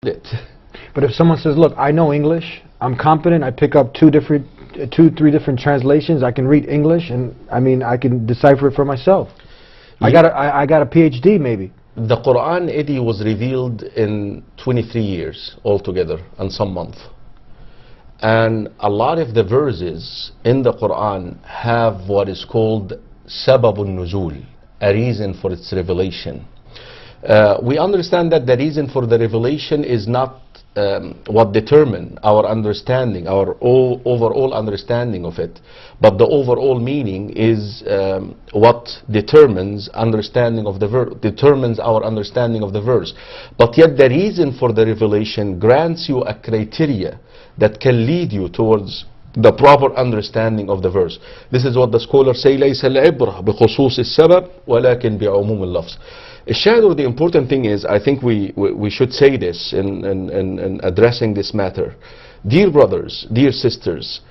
it. But if someone says, look, I know English, I'm competent, I pick up three different translations, I can read English, and I mean, I can decipher it for myself. I got a PhD maybe. The Quran, Eddie, was revealed in 23 years altogether and some month. And a lot of the verses in the Quran have what is called sababun nuzul, a reason for its revelation. We understand that the reason for the revelation is not what determine our understanding, our overall understanding of it, but the overall meaning is what determines understanding of the verse, determines our understanding of the verse. But yet the reason for the revelation grants you a criteria that can lead you towards the proper understanding of the verse. This is what the scholars say: ليس العبرة بخصوص السبب ولكن بعموم اللفظ. Shadow, the important thing is, I think we should say this in addressing this matter. Dear brothers, dear sisters,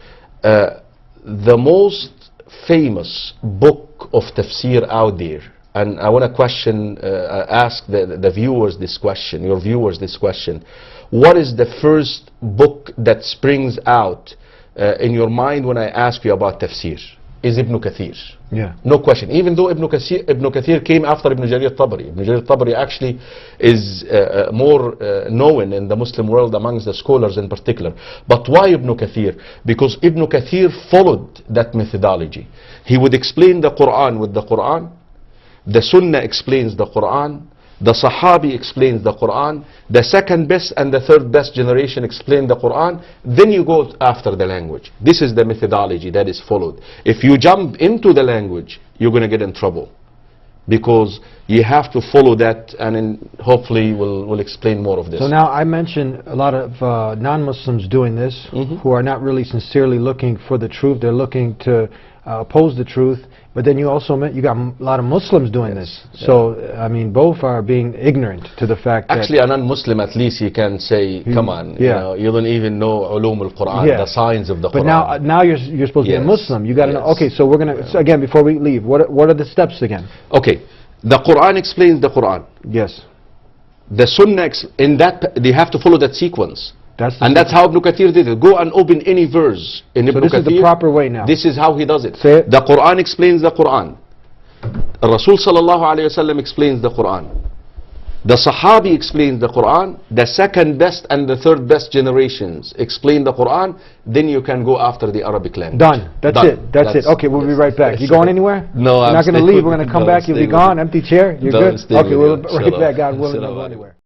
the most famous book of tafsir out there, and I want to ask the viewers this question, your viewers this question: what is the first book that springs out in your mind when I ask you about tafsir? Is Ibn Kathir. Yeah. No question. Even though Ibn Kathir came after Ibn Jarir al-Tabari. Ibn Jarir al-Tabari actually is more known in the Muslim world amongst the scholars in particular. But why Ibn Kathir? Because Ibn Kathir followed that methodology. He would explain the Quran with the Quran, the Sunnah explains the Quran, the Sahabi explains the Quran, the second best and the third best generation explain the Quran, then you go after the language. This is the methodology that is followed. If you jump into the language, you're going to get in trouble, because you have to follow that, and then hopefully we'll explain more of this. So now I mentioned a lot of non-Muslims doing this, who are not really sincerely looking for the truth. They're looking to oppose the truth. But then you also you got a lot of Muslims doing this. So I mean, both are being ignorant to the fact that actually a non-Muslim, at least you can say, come on, you know, you don't even know ulum al-Quran, the signs of the Quran. But now you're supposed to be a Muslim. You got to know. Okay, so we're gonna so again, before we leave, what are the steps again? Okay, the Quran explains the Quran. Yes. The Sunnah, in that they have to follow that sequence. That's how Ibn Kathir did it. Go and open any verse in Ibn Kathir. So this is the proper way now. This is how he does it. Say it. The Quran explains the Quran. Rasul sallallahu alayhi wasallam explains the Quran. The Sahabi explains the Quran. The second best and the third best generations explain the Quran. Then you can go after the Arabic language. Done. That's it. That's it. Okay, we'll be right back. You going anywhere? No, I'm not going to leave. We're going to come back. You'll be gone. Empty chair. You're good? Okay, we'll be right back. God willing, don't go anywhere.